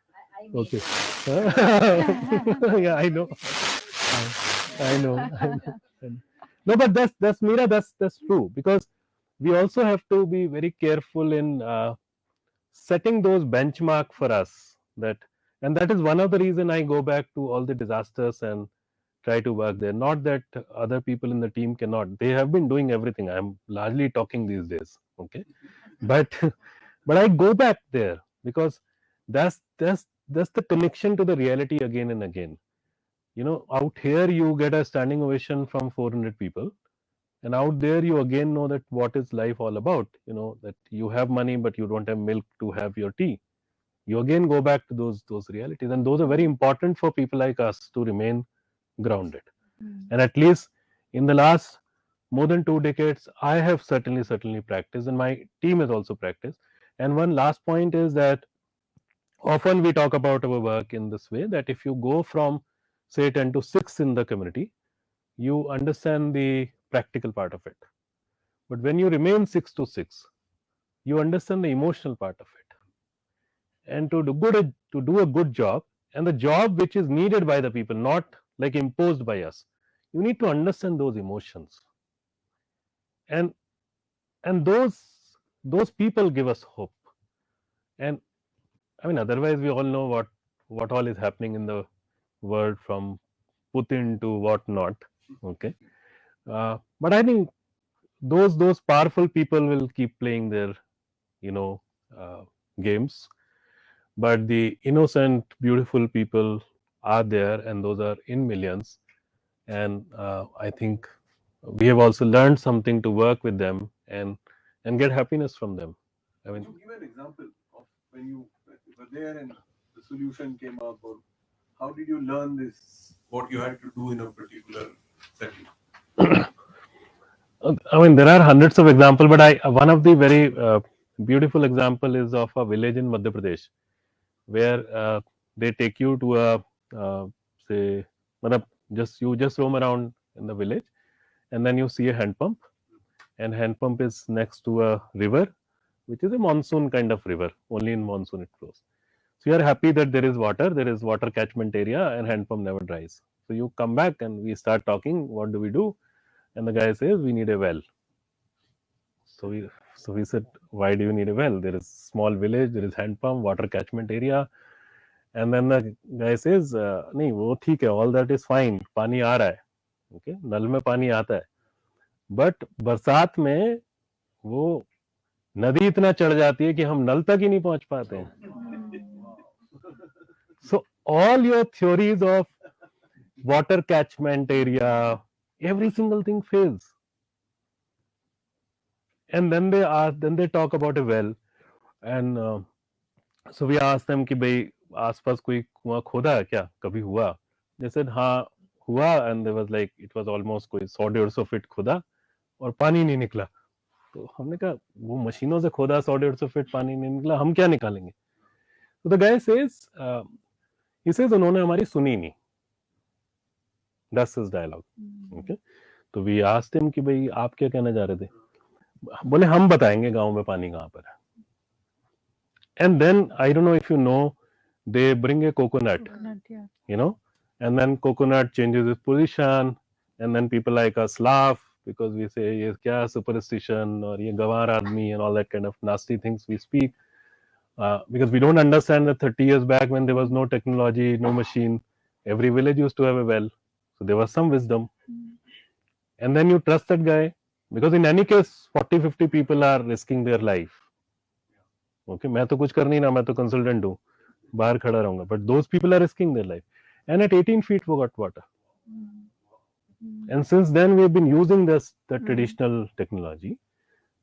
okay. Yeah, I know. I know. No, but that's Meera. That's true, because we also have to be very careful in setting those benchmark for us. And that is one of the reason I go back to all the disasters and try to work there. Not that other people in the team cannot. They have been doing everything. I'm largely talking these days. Okay, but I go back there because that's the connection to the reality again and again. Out here you get a standing ovation from 400 people, and out there you again know that what is life all about. That you have money but you don't have milk to have your tea. You again go back to those realities, and those are very important for people like us to remain grounded. And at least in the last more than 2 decades, I have certainly practiced, and my team has also practiced. And one last point is that often we talk about our work in this way, that if you go from say 10 to 6 in the community, you understand the practical part of it. But when you remain 6 to 6, you understand the emotional part of it. And to do a good job, and the job which is needed by the people, not like imposed by us, you need to understand those emotions. And those people give us hope. And I mean, otherwise we all know what all is happening in the world, from Putin to what not. Okay, but I think those powerful people will keep playing their, uh, games, but the innocent, beautiful people are there, and those are in millions. And I think we have also learned something to work with them and get happiness from them. I Can mean, you give an example of when you were there and the solution came up, or how did you learn this? What you had to do in a particular setting? I mean, there are hundreds of examples, but one of the very beautiful example is of a village in Madhya Pradesh, where they take you to a, say, matlab, you just roam around in the village, and then you see a hand pump, and hand pump is next to a river, which is a monsoon kind of river. Only in monsoon it flows. So you are happy that there is water catchment area, and hand pump never dries. So you come back and we start talking. What do we do? And the guy says, we need a well. So we said, why do you need a well? There is small village, there is hand pump, water catchment area. And then the guy says, नहीं वो ठीक है, all that is fine, पानी आ रहा है, okay, नल में पानी आता है, but बरसात में वो नदी इतना चढ़ जाती है कि हम नल तक ही नहीं पहुंच पाते हैं. So all your theories of water catchment area, every single thing fails. And then they talk about a well, and so we asked them कि भाई आसपास कोई कुआं खोदा है क्या, कभी हुआ? They said हाँ हुआ, and there was like it was almost कोई 100-150 फीट खोदा और पानी नहीं निकला. तो हमने कहा वो मशीनों से खोदा 100-150 फीट पानी नहीं निकला, हम क्या निकालेंगे? तो the guy says, he says उन्होंने हमारी सुनी नहीं. That's his dialogue. Okay. तो we asked him कि भाई आप क्या कहना चाह रहे थे? बोले हम बताएंगे गांव में पानी कहाँ पर है. And then I don't know if you know, they bring a coconut, Yeah. And then coconut changes its position, and then people like us laugh because we say ये क्या superstition और ये गंवार आदमी and all that kind of nasty things we speak, because we don't understand that 30 years back, when there was no technology, no machine, every village used to have a well, so there was some wisdom. And then you trust that guy, because in any case 40-50 people are risking their life. Okay, मैं तो कुछ कर नहीं ना, मैं तो consultant हूँ, बाहर खड़ा रहूंगा, but those people are risking their life, and at 18 feet we got water. And since then we have been using the traditional technology,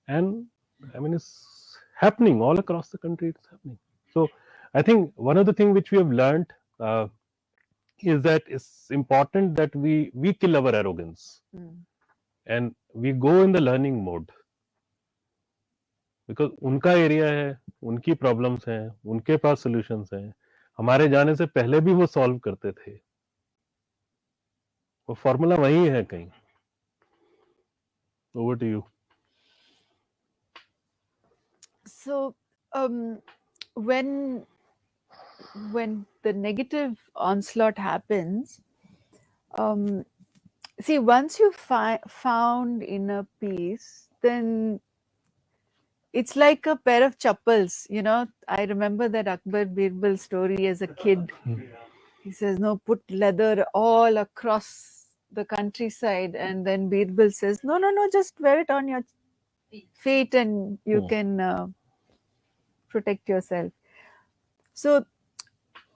and I mean it's happening all across the country. It's happening. So I think one of the things which we have learned is that it's important that we kill our arrogance and we go in the learning mode, because उनका area है, उनकी problems हैं, उनके पास solutions हैं, हमारे जाने से पहले भी वो सॉल्व करते थे. वो फॉर्मूला वही है कहीं. Over to you. So, when the negative onslaught happens, see, once you found inner peace, then it's like a pair of chappals. I remember that Akbar Birbal story as a kid. He says, no, put leather all across the countryside, and then Birbal says, no, just wear it on your feet and you can protect yourself. So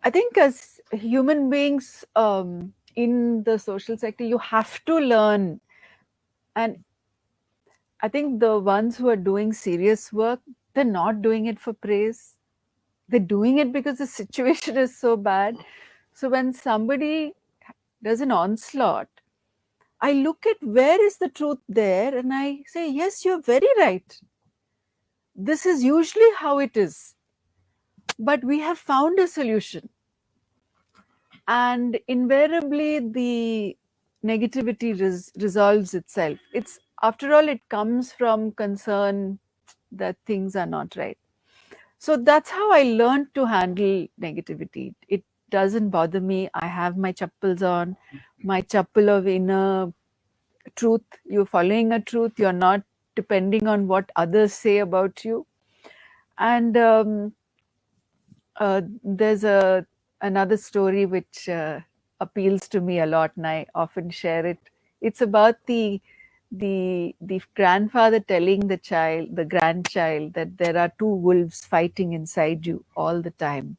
I think as human beings in the social sector, you have to learn. And I think the ones who are doing serious work, they're not doing it for praise. They're doing it because the situation is so bad. So when somebody does an onslaught, I look at where is the truth there, and I say, yes, you're very right. This is usually how it is. But we have found a solution. And invariably, negativity resolves itself. It's, after all, it comes from concern that things are not right. So that's how I learned to handle negativity. It doesn't bother me. I have my chappals on, my chappal of inner truth. You're following a truth. You're not depending on what others say about you. And there's another story which appeals to me a lot, and I often share it. It's about the grandfather telling the grandchild, that there are two wolves fighting inside you all the time,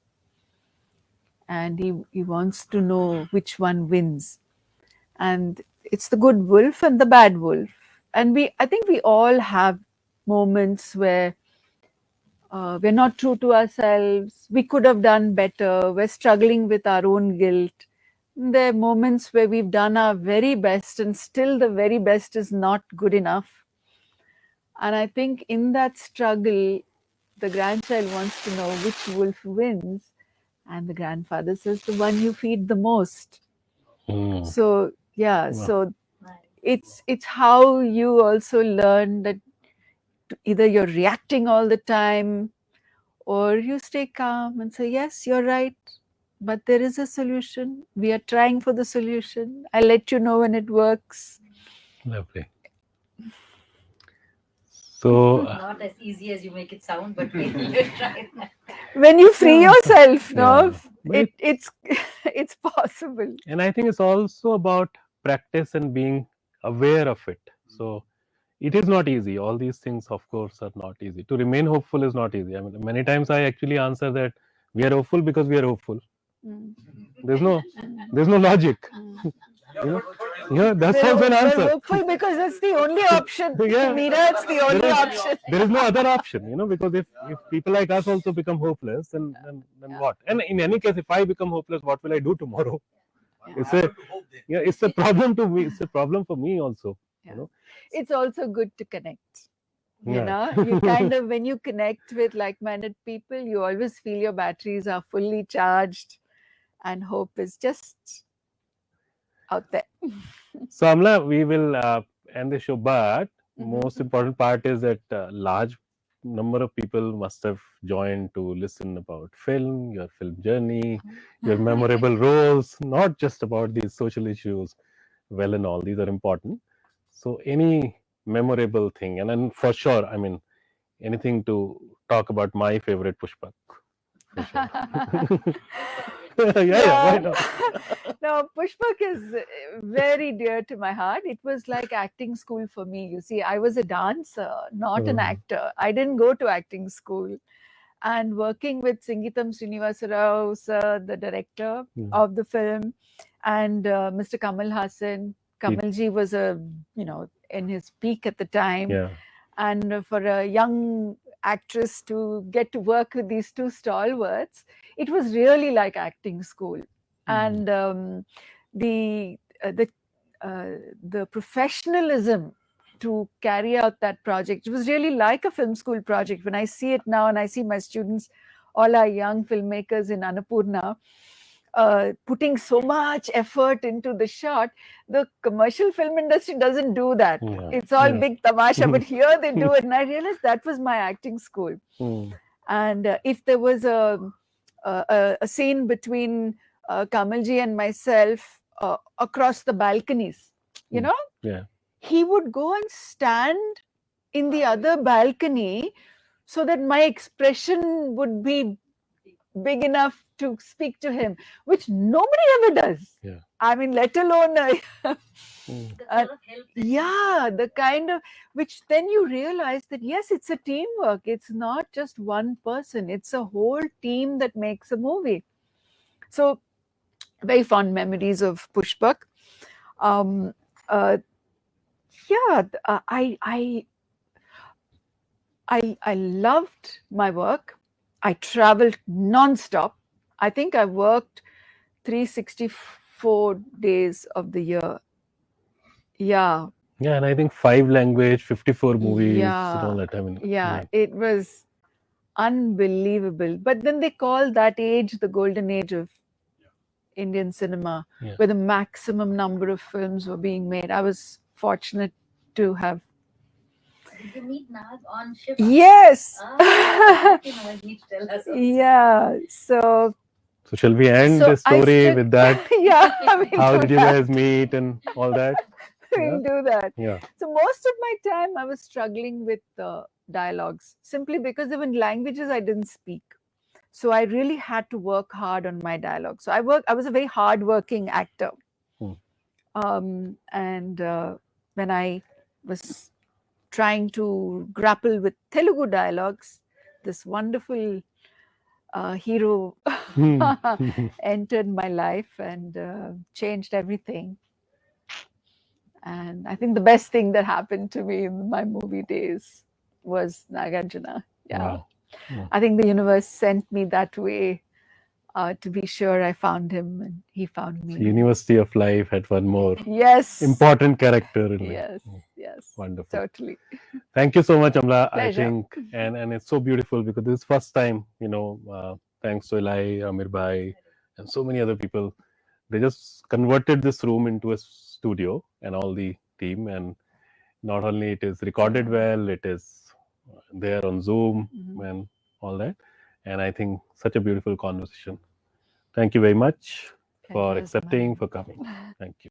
and he wants to know which one wins. And it's the good wolf and the bad wolf. And I think we all have moments where we're not true to ourselves. We could have done better. We're struggling with our own guilt. There are moments where we've done our very best and still the very best is not good enough. And I think in that struggle, the grandchild wants to know which wolf wins. And the grandfather says, the one you feed the most. Mm. So, yeah, Wow. so it's how you also learn that either you're reacting all the time, or you stay calm and say, yes, you're right, but there is a solution. We are trying for the solution. I'll let you know when it works. Lovely. So, Not as easy as you make it sound, but we'll try that. When you free Yeah. yourself, no, Yeah. But it's possible. and I think it's also about practice and being aware of it. So it is not easy. All these things, of course, are not easy. To remain hopeful is not easy. I mean, many times I actually answer that we are hopeful because we are hopeful. Mm. There's no logic. You know? Yeah, that's also an We're answer. hopeful because that's the only option. Yeah. Meera, it's the only option. There is no other option, because if people like us also become hopeless, then what? And in any case, if I become hopeless, what will I do tomorrow? It's a problem to me. It's a problem for me also. Yeah. It's also good to connect. You Yeah. know, you kind of, when you connect with like-minded people, you always feel your batteries are fully charged and hope is just out there. So, Amla, we will end the show, but Mhm. most important part is that large number of people must have joined to listen about film, your film journey, your memorable roles, not just about these social issues. Well, and all these are important. So, any memorable thing, and then for sure, I mean, anything to talk about my favorite Pushpak. For sure. Why not? No, Pushpak is very dear to my heart. It was like acting school for me. You see, I was a dancer, not an actor. I didn't go to acting school. And working with Singitam Srinivasa Rao, sir, the director of the film, and Mr. Kamal Hassan. Kamalji was in his peak at the time. Yeah. And for a young actress to get to work with these two stalwarts, it was really like acting school. And the professionalism to carry out that project, it was really like a film school project. When I see it now and I see my students, all our young filmmakers in Annapurna, putting so much effort into the shot, the commercial film industry doesn't do that. Yeah. It's all big tamasha, but here they do it. And I realized that was my acting school. And if there was a scene between Kamalji and myself across the balconies, he would go and stand in the other balcony so that my expression would be big enough to speak to him, which nobody ever does. Yeah. I mean, let alone The sort of help that the kind of, which then you realize that yes, it's a teamwork. It's not just one person. It's a whole team that makes a movie. So very fond memories of Pushpak. I loved my work. I traveled non-stop. I think I worked 364 days of the year. Yeah. Yeah, and I think 5 language, 54 movies, Yeah. and all that. I mean, It was unbelievable. But then they call that age the golden age of Indian cinema, Yeah. where the maximum number of films were being made. I was fortunate to have. Did you meet Nag on ship? Yes. You know, you need to tell us. Also. Yeah. So shall we end So this I story spent- with that? yeah. How do did you that. guys meet and all that? We'll do that. Yeah. So most of my time I was struggling with dialogues, simply because there were languages I didn't speak. So I really had to work hard on my dialogue. So I was a very hard-working actor. And when I was trying to grapple with Telugu dialogues, this wonderful hero entered my life and changed everything. And I think the best thing that happened to me in my movie days was Nagarjuna. Yeah. Wow. Yeah. I think the universe sent me that way to be sure I found him and he found me. University of Life had one more Yes. important character in Yes. it. Yes. Wonderful. Totally. Thank you so much, Amala. Pleasure. I think, and it's so beautiful because this is first time, thanks to Eli, Amir Bhai, and so many other people, they just converted this room into a studio and all the team. And not only it is recorded well, it is there on Zoom and all that. And I think such a beautiful conversation. Thank you very much for Pleasure is accepting, mine. for coming. Thank you.